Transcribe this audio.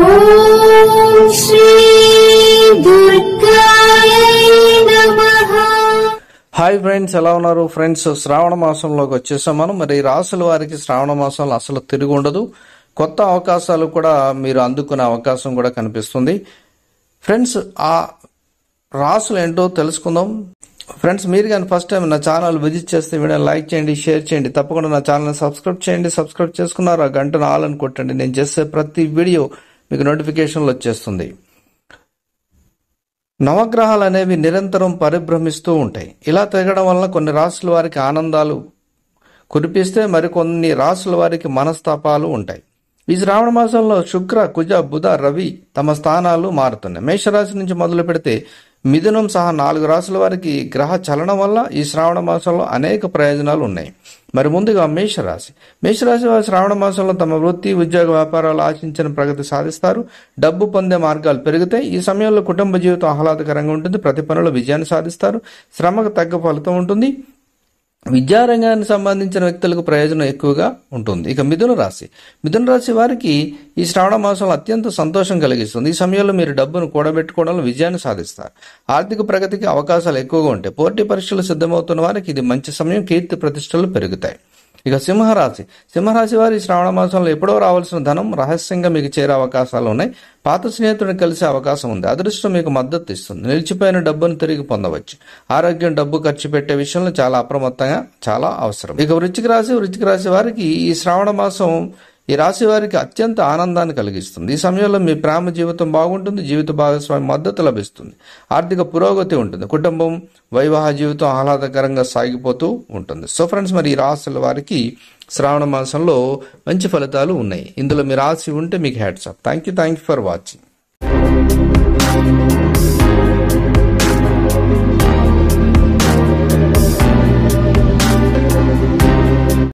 ఓం శ్రీ దుర్గాయ నమః. Hi friends, ఎలా ఉన్నారు ఫ్రెండ్స్? శ్రావణ మాసంలోకి వచ్చేసాం మనం. మరి రాసుల వారికి శ్రావణ మాసంలో అసలు తిరిగి ఉండదు. కొత్త అవకాశాలు కూడా మీరు అందుకునే అవకాశం కూడా కనిపిస్తుంది. ఫ్రెండ్స్, ఆ రాసులు ఏంటో తెలుసుకుందాం. ఫ్రెండ్స్, మీరు కానీ ఫస్ట్ టైం నా ఛానల్ విజిట్ చేస్తే వీడియో లైక్ చేయండి, షేర్ చేయండి. తప్పకుండా నా ఛానల్ని సబ్స్క్రైబ్ చేయండి. సబ్స్క్రైబ్ చేసుకున్నారు ఆ గంటను ఆల్ అని కొట్టండి. నేను చేసే ప్రతి వీడియో మీకు నోటిఫికేషన్లు వచ్చేస్తుంది. నవగ్రహాలు అనేవి నిరంతరం పరిభ్రమిస్తూ ఉంటాయి. ఇలా తిరగడం వలన కొన్ని రాసుల వారికి ఆనందాలు కురిపిస్తే మరికొన్ని రాసుల వారికి మనస్తాపాలు ఉంటాయి. ఈ శ్రావణ మాసంలో శుక్ర, కుజ, బుధ, రవి తమ స్థానాలు మారుతున్నాయి. మేషరాశి నుంచి మొదలు పెడితే మిథునం సహా 4 రాసుల వారికి గ్రహ చలనం వల్ల ఈ శ్రావణ మాసంలో అనేక ప్రయోజనాలు ఉన్నాయి. మరి ముందుగా మేషరాశి వారు శ్రావణ మాసంలో తమ వృత్తి, ఉద్యోగ, వ్యాపారాలు ఆశించిన ప్రగతి సాధిస్తారు. డబ్బు పొందే మార్గాలు పెరుగుతాయి. ఈ సమయంలో కుటుంబ జీవితం ఆహ్లాదకరంగా ఉంటుంది. ప్రతి పనుల్లో విజయాన్ని సాధిస్తారు. శ్రమకు తగ్గ ఫలితం ఉంటుంది. విద్యారంగానికి సంబంధించిన వ్యక్తులకు ప్రయోజనం ఎక్కువగా ఉంటుంది. ఇక మిథున రాశి వారికి ఈ శ్రావణ మాసంలో అత్యంత సంతోషం కలిగిస్తుంది. ఈ సమయంలో మీరు డబ్బును కూడబెట్టుకోవడంలో విజయాన్ని సాధిస్తారు. ఆర్థిక ప్రగతికి అవకాశాలు ఎక్కువగా ఉంటాయి. పోటీ పరీక్షలు సిద్ధమవుతున్న వారికి ఇది మంచి సమయం. కీర్తి ప్రతిష్టలు పెరుగుతాయి. ఇక సింహరాశి వారి శ్రావణ మాసంలో ఎప్పుడో రావాల్సిన ధనం రహస్యంగా మీకు చేరే అవకాశాలు ఉన్నాయి. పాత స్నేహితుడిని కలిసే అవకాశం ఉంది. అదృష్టం మీకు మద్దతు ఇస్తుంది. నిలిచిపోయిన డబ్బును తిరిగి పొందవచ్చు. ఆరోగ్యం, డబ్బు ఖర్చు పెట్టే విషయంలో చాలా అప్రమత్తంగా చాలా అవసరం. ఇక వృశ్చిక రాశి వారికి ఈ శ్రావణ మాసం ఈ రాశి వారికి అత్యంత ఆనందాన్ని కలిగిస్తుంది. ఈ సమయంలో మీ ప్రేమ జీవితం బాగుంటుంది. జీవిత భాగస్వామి మద్దతు లభిస్తుంది. ఆర్థిక పురోగతి ఉంటుంది. కుటుంబం, వైవాహ జీవితం ఆహ్లాదకరంగా సాగిపోతూ ఉంటుంది. సో ఫ్రెండ్స్, మరి ఈ రాశుల వారికి శ్రావణ మాసంలో మంచి ఫలితాలు ఉన్నాయి. ఇందులో మీ రాశి ఉంటే మీకు hats off. Thank you for watching.